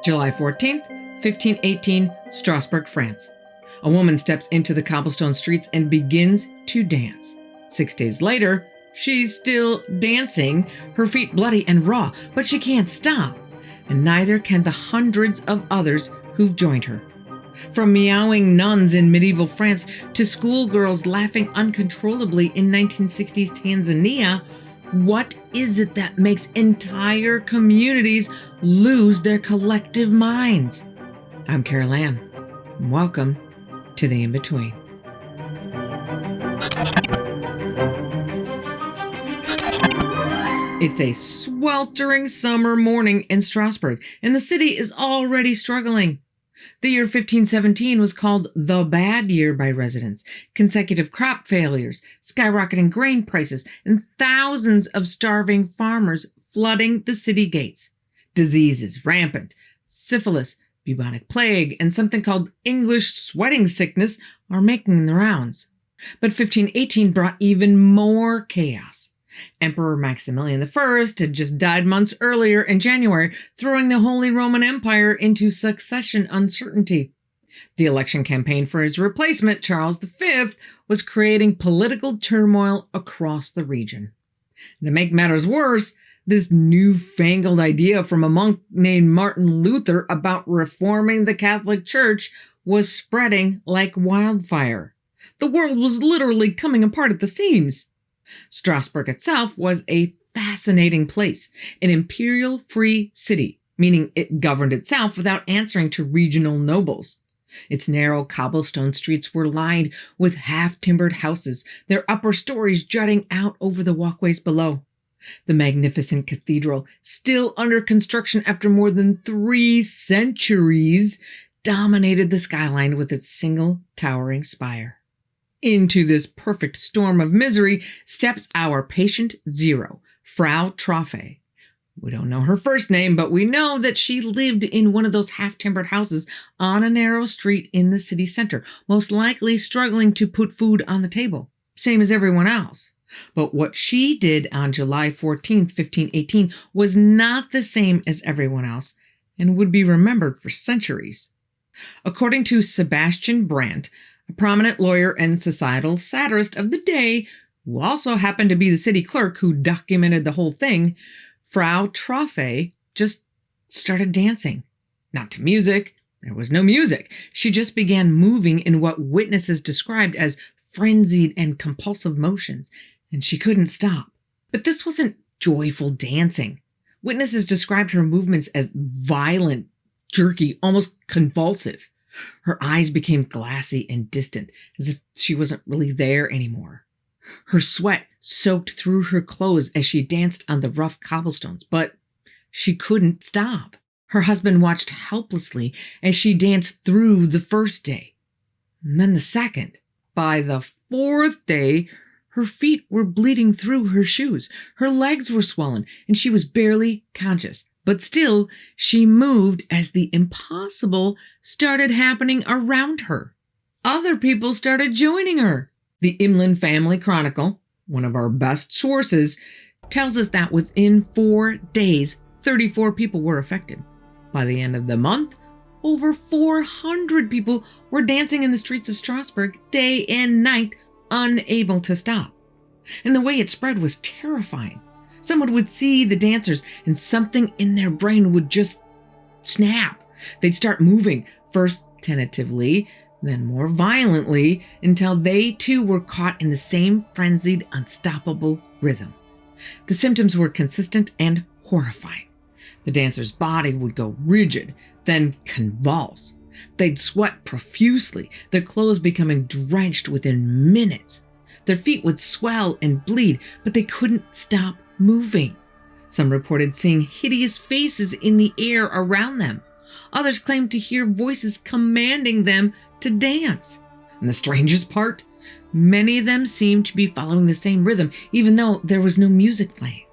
July 14th, 1518, Strasbourg, France. A woman steps into the cobblestone streets and begins to dance. 6 days later, she's still dancing, her feet bloody and raw, but she can't stop. And neither can the hundreds of others who've joined her. From meowing nuns in medieval France to schoolgirls laughing uncontrollably in 1960s Tanzania, what is it that makes entire communities lose their collective minds? I'm Carol Ann. Welcome to the InBetween. It's a sweltering summer morning in Strasbourg, and the city is already struggling. The year 1517 was called the bad year by residents. Consecutive crop failures, skyrocketing grain prices, and thousands of starving farmers flooding the city gates. Diseases rampant. Syphilis, bubonic plague, and something called English sweating sickness are making the rounds. But 1518 brought even more chaos. Emperor Maximilian I had just died months earlier in January, throwing the Holy Roman Empire into succession uncertainty. The election campaign for his replacement, Charles V, was creating political turmoil across the region. And to make matters worse, this newfangled idea from a monk named Martin Luther about reforming the Catholic Church was spreading like wildfire. The world was literally coming apart at the seams. Strasbourg itself was a fascinating place, an imperial free city, meaning it governed itself without answering to regional nobles. Its narrow cobblestone streets were lined with half-timbered houses, their upper stories jutting out over the walkways below. The magnificent cathedral, still under construction after more than 3 centuries, dominated the skyline with its single towering spire. Into this perfect storm of misery steps our patient zero, Frau Troffe. We don't know her first name, but we know that she lived in one of those half-timbered houses on a narrow street in the city center, most likely struggling to put food on the table, same as everyone else. But what she did on July 14, 1518, was not the same as everyone else and would be remembered for centuries. According to Sebastian Brandt, a prominent lawyer and societal satirist of the day, who also happened to be the city clerk who documented the whole thing, Frau Troffe just started dancing. Not to music. There was no music. She just began moving in what witnesses described as frenzied and compulsive motions, and she couldn't stop. But this wasn't joyful dancing. Witnesses described her movements as violent, jerky, almost convulsive. Her eyes became glassy and distant, as if she wasn't really there anymore. Her sweat soaked through her clothes as she danced on the rough cobblestones, but she couldn't stop. Her husband watched helplessly as she danced through the first day, and then the second. By the 4th day, her feet were bleeding through her shoes. Her legs were swollen, and she was barely conscious. But still, she moved as the impossible started happening around her. Other people started joining her. The Imlin Family Chronicle, one of our best sources, tells us that within 4 days, 34 people were affected. By the end of the month, over 400 people were dancing in the streets of Strasbourg day and night, unable to stop. And the way it spread was terrifying. Someone would see the dancers and something in their brain would just snap. They'd start moving, first tentatively, then more violently, until they too were caught in the same frenzied, unstoppable rhythm. The symptoms were consistent and horrifying. The dancer's body would go rigid, then convulse. They'd sweat profusely, their clothes becoming drenched within minutes. Their feet would swell and bleed, but they couldn't stop moving. Some reported seeing hideous faces in the air around them. Others claimed to hear voices commanding them to dance. And the strangest part, many of them seemed to be following the same rhythm, even though there was no music playing.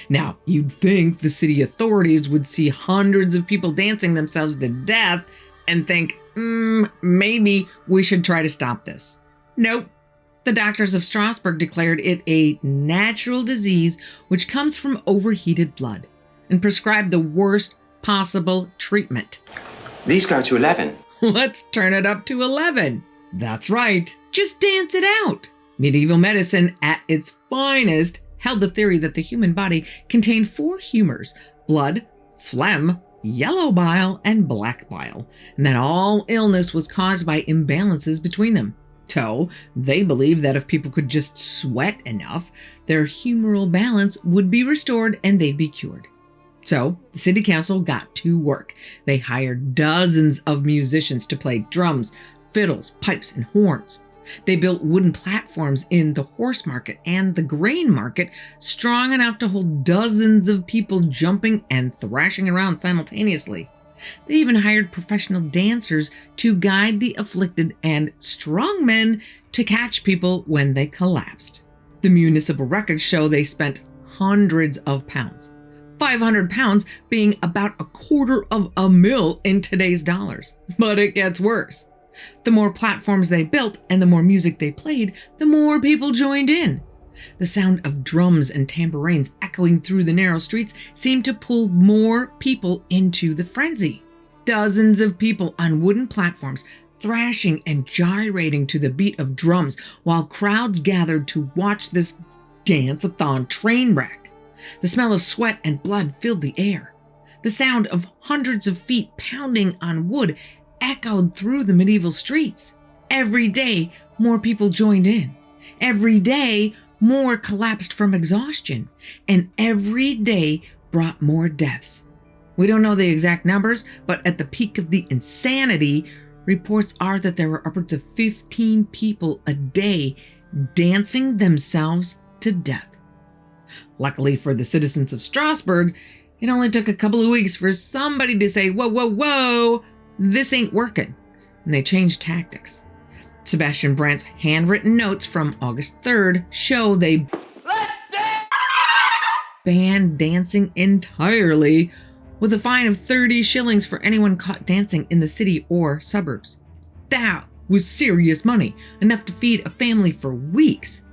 Now, you'd think the city authorities would see hundreds of people dancing themselves to death and think, maybe we should try to stop this. Nope. The doctors of Strasbourg declared it a natural disease which comes from overheated blood and prescribed the worst possible treatment. These go to 11. Let's turn it up to 11. That's right. Just dance it out. Medieval medicine, at its finest, held the theory that the human body contained 4 humors: blood, phlegm, yellow bile, and black bile, and that all illness was caused by imbalances between them. So, they believed that if people could just sweat enough, their humoral balance would be restored and they'd be cured. So, the city council got to work. They hired dozens of musicians to play drums, fiddles, pipes, and horns. They built wooden platforms in the horse market and the grain market strong enough to hold dozens of people jumping and thrashing around simultaneously. They even hired professional dancers to guide the afflicted and strong men to catch people when they collapsed. The municipal records show they spent hundreds of pounds, 500 pounds being about $250,000 in today's dollars. But it gets worse. The more platforms they built and the more music they played, the more people joined in. The sound of drums and tambourines echoing through the narrow streets seemed to pull more people into the frenzy. Dozens of people on wooden platforms, thrashing and gyrating to the beat of drums, while crowds gathered to watch this dance-a-thon train wreck. The smell of sweat and blood filled the air. The sound of hundreds of feet pounding on wood echoed through the medieval streets. Every day, more people joined in. Every day, more collapsed from exhaustion. And every day brought more deaths. We don't know the exact numbers, but at the peak of the insanity, reports are that there were upwards of 15 people a day dancing themselves to death. Luckily for the citizens of Strasbourg, it only took a couple of weeks for somebody to say, whoa, whoa, whoa, this ain't working. And they changed tactics. Sebastian Brandt's handwritten notes from August 3rd show they banned dancing entirely, with a fine of 30 shillings for anyone caught dancing in the city or suburbs. That was serious money, enough to feed a family for weeks.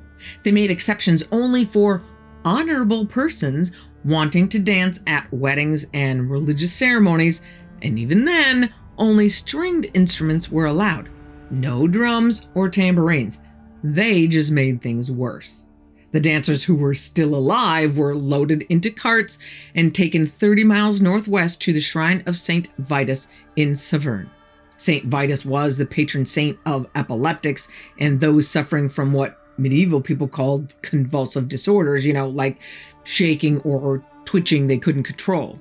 They made exceptions only for honorable persons wanting to dance at weddings and religious ceremonies, and even then, only stringed instruments were allowed. No drums or tambourines. They just made things worse. The dancers who were still alive were loaded into carts and taken 30 miles northwest to the shrine of St. Vitus in Saverne. St. Vitus was the patron saint of epileptics and those suffering from what medieval people called convulsive disorders, like shaking or twitching they couldn't control.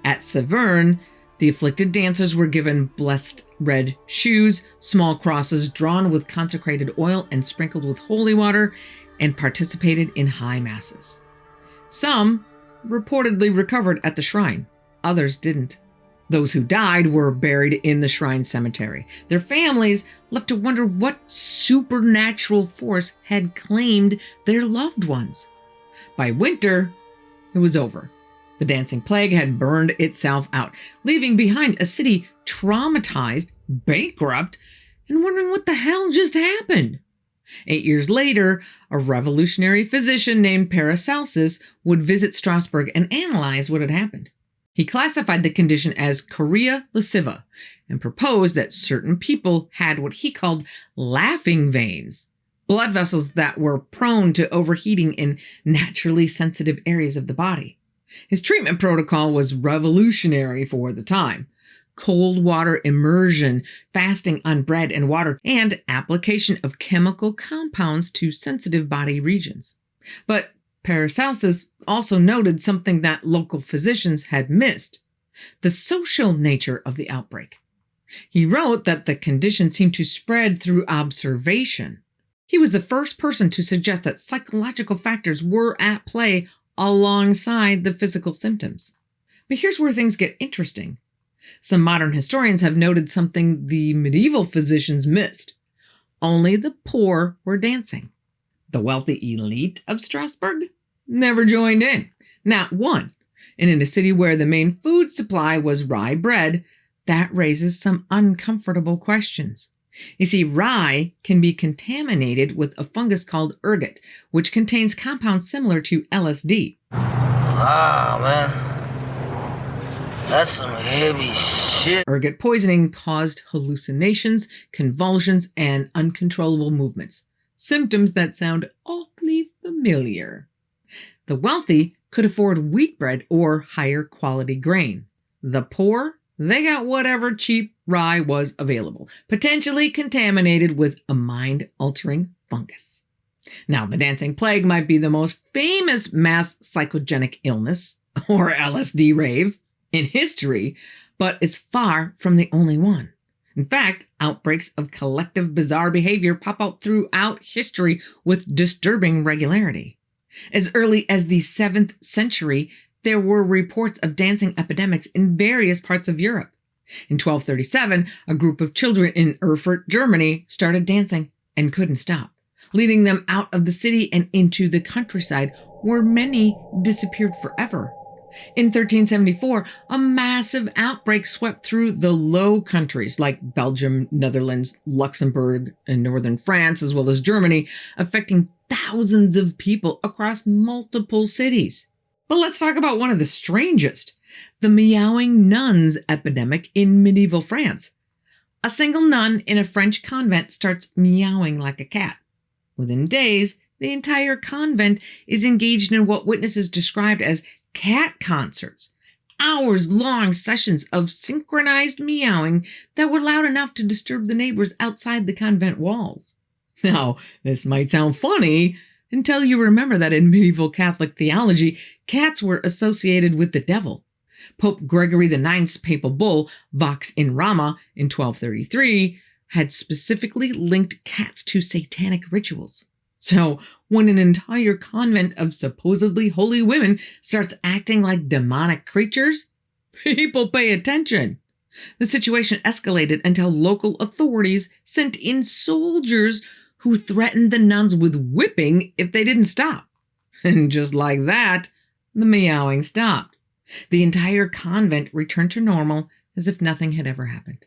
At Saverne, the afflicted dancers were given blessed red shoes, small crosses drawn with consecrated oil and sprinkled with holy water, and participated in high masses. Some reportedly recovered at the shrine. Others didn't. Those who died were buried in the shrine cemetery. Their families left to wonder what supernatural force had claimed their loved ones. By winter, it was over. The dancing plague had burned itself out, leaving behind a city traumatized, bankrupt, and wondering what the hell just happened. 8 years later, a revolutionary physician named Paracelsus would visit Strasbourg and analyze what had happened. He classified the condition as chorea lasciva and proposed that certain people had what he called laughing veins, blood vessels that were prone to overheating in naturally sensitive areas of the body. His treatment protocol was revolutionary for the time. Cold water immersion, fasting on bread and water, and application of chemical compounds to sensitive body regions. But Paracelsus also noted something that local physicians had missed: the social nature of the outbreak. He wrote that the condition seemed to spread through observation. He was the first person to suggest that psychological factors were at play alongside the physical symptoms. But here's where things get interesting. Some modern historians have noted something the medieval physicians missed. Only the poor were dancing. The wealthy elite of Strasbourg never joined in. Not one. And in a city where the main food supply was rye bread, that raises some uncomfortable questions. You see, rye can be contaminated with a fungus called ergot, which contains compounds similar to LSD. Ah, man. That's some heavy shit. Ergot poisoning caused hallucinations, convulsions, and uncontrollable movements. Symptoms that sound awfully familiar. The wealthy could afford wheat bread or higher quality grain. The poor, they got whatever cheap rye was available, potentially contaminated with a mind-altering fungus. Now, the dancing plague might be the most famous mass psychogenic illness, or LSD rave, in history, but it's far from the only one. In fact, outbreaks of collective bizarre behavior pop out throughout history with disturbing regularity. As early as the 7th century, there were reports of dancing epidemics in various parts of Europe. In 1237, a group of children in Erfurt, Germany, started dancing and couldn't stop, leading them out of the city and into the countryside, where many disappeared forever. In 1374, a massive outbreak swept through the Low Countries like Belgium, Netherlands, Luxembourg, and northern France, as well as Germany, affecting thousands of people across multiple cities. But let's talk about one of the strangest, the meowing nuns epidemic in medieval France. A single nun in a French convent starts meowing like a cat. Within days, the entire convent is engaged in what witnesses described as cat concerts, hours-long sessions of synchronized meowing that were loud enough to disturb the neighbors outside the convent walls. Now, this might sound funny until you remember that in medieval Catholic theology, cats were associated with the devil. Pope Gregory IX's papal bull, Vox in Rama, in 1233, had specifically linked cats to satanic rituals. So, when an entire convent of supposedly holy women starts acting like demonic creatures, people pay attention. The situation escalated until local authorities sent in soldiers who threatened the nuns with whipping if they didn't stop. And just like that, the meowing stopped. The entire convent returned to normal as if nothing had ever happened.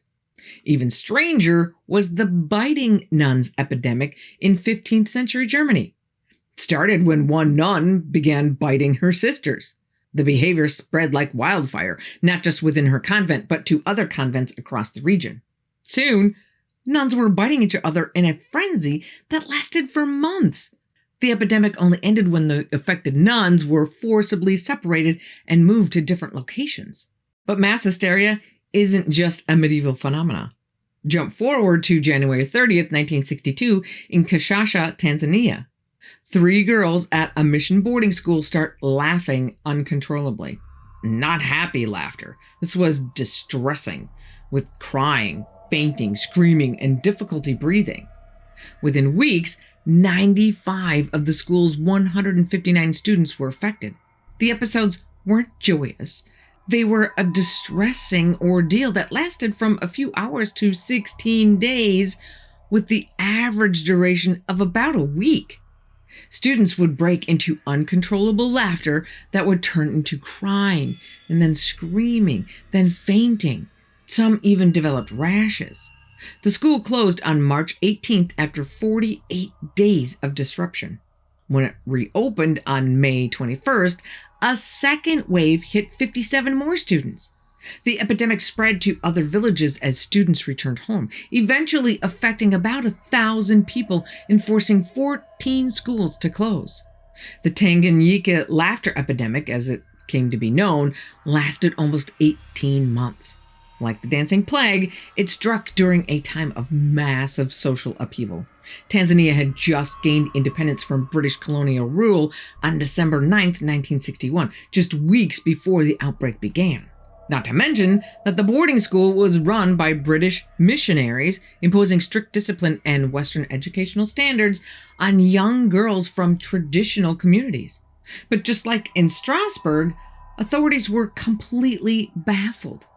Even stranger was the biting nuns epidemic in 15th century Germany. It started when one nun began biting her sisters. The behavior spread like wildfire, not just within her convent, but to other convents across the region. Soon, nuns were biting each other in a frenzy that lasted for months. The epidemic only ended when the affected nuns were forcibly separated and moved to different locations. But mass hysteria isn't just a medieval phenomena. Jump forward to January 30th, 1962, in Kashasha, Tanzania. 3 girls at a mission boarding school start laughing uncontrollably. Not happy laughter. This was distressing, with crying, fainting, screaming, and difficulty breathing. Within weeks, 95 of the school's 159 students were affected. The episodes weren't joyous. They were a distressing ordeal that lasted from a few hours to 16 days, with the average duration of about a week. Students would break into uncontrollable laughter that would turn into crying, and then screaming, then fainting. Some even developed rashes. The school closed on March 18th after 48 days of disruption. When it reopened on May 21st, a second wave hit 57 more students. The epidemic spread to other villages as students returned home, eventually affecting about 1,000 people and forcing 14 schools to close. The Tanganyika laughter epidemic, as it came to be known, lasted almost 18 months. Like the dancing plague, it struck during a time of massive social upheaval. Tanzania had just gained independence from British colonial rule on December 9th, 1961, just weeks before the outbreak began. Not to mention that the boarding school was run by British missionaries, imposing strict discipline and Western educational standards on young girls from traditional communities. But just like in Strasbourg, authorities were completely baffled.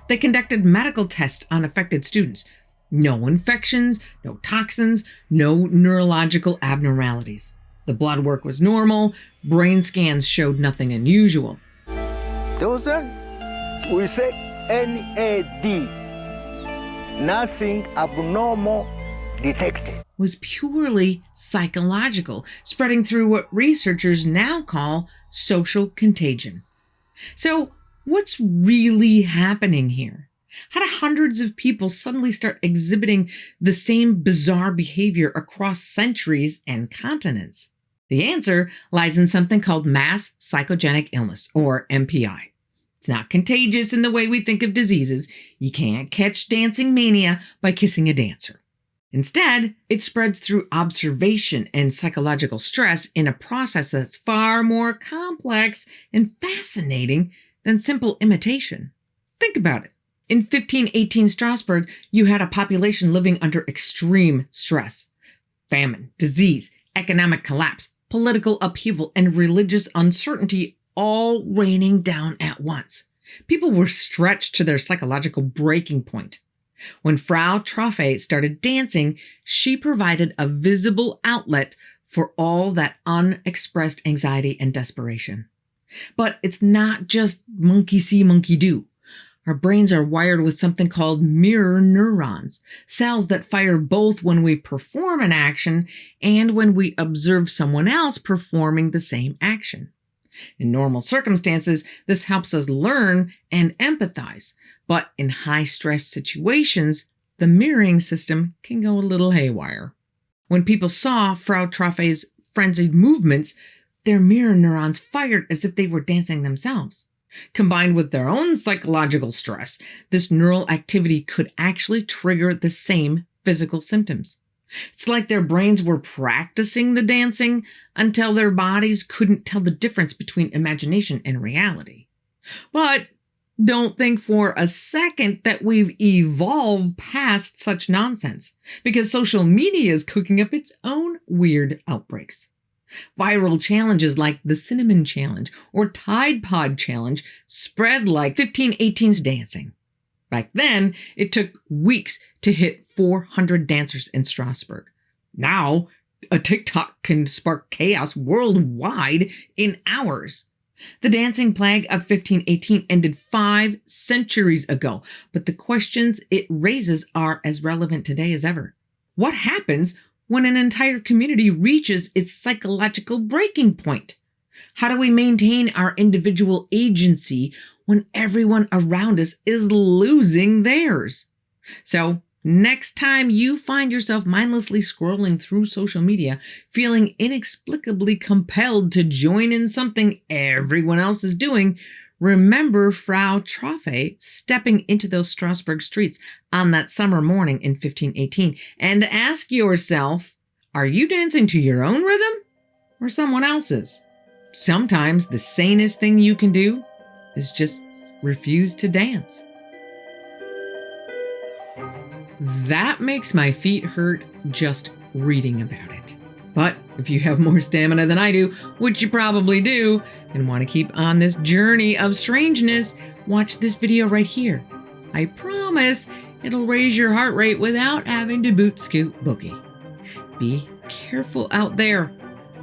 They conducted medical tests on affected students. No infections, no toxins, no neurological abnormalities. The blood work was normal. Brain scans showed nothing unusual. Those we say NAD, nothing abnormal detected. Was purely psychological, spreading through what researchers now call social contagion. So, What's really happening here? How do hundreds of people suddenly start exhibiting the same bizarre behavior across centuries and continents? The answer lies in something called mass psychogenic illness, or MPI. It's not contagious in the way we think of diseases. You can't catch dancing mania by kissing a dancer. Instead, it spreads through observation and psychological stress in a process that's far more complex and fascinating than simple imitation. Think about it. In 1518 Strasbourg, you had a population living under extreme stress. Famine, disease, economic collapse, political upheaval, and religious uncertainty all raining down at once. People were stretched to their psychological breaking point. When Frau Troffe started dancing, she provided a visible outlet for all that unexpressed anxiety and desperation. But it's not just monkey see, monkey do. Our brains are wired with something called mirror neurons, cells that fire both when we perform an action and when we observe someone else performing the same action. In normal circumstances, this helps us learn and empathize, but in high-stress situations, the mirroring system can go a little haywire. When people saw Frau Troffe's frenzied movements, their mirror neurons fired as if they were dancing themselves. Combined with their own psychological stress, this neural activity could actually trigger the same physical symptoms. It's like their brains were practicing the dancing until their bodies couldn't tell the difference between imagination and reality. But don't think for a second that we've evolved past such nonsense, because social media is cooking up its own weird outbreaks. Viral challenges like the Cinnamon Challenge or Tide Pod Challenge spread like 1518's dancing. Back then, it took weeks to hit 400 dancers in Strasbourg. Now, a TikTok can spark chaos worldwide in hours. The dancing plague of 1518 ended 5 centuries ago, but the questions it raises are as relevant today as ever. What happens when an entire community reaches its psychological breaking point? How do we maintain our individual agency when everyone around us is losing theirs? So, next time you find yourself mindlessly scrolling through social media, feeling inexplicably compelled to join in something everyone else is doing, remember Frau Troffe stepping into those Strasbourg streets on that summer morning in 1518 and ask yourself, are you dancing to your own rhythm or someone else's? Sometimes the sanest thing you can do is just refuse to dance. That makes my feet hurt just reading about it. But if you have more stamina than I do, which you probably do, and want to keep on this journey of strangeness, watch this video right here. I promise it'll raise your heart rate without having to boot scoot boogie. Be careful out there,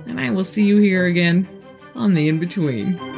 and I will see you here again on the In-Between.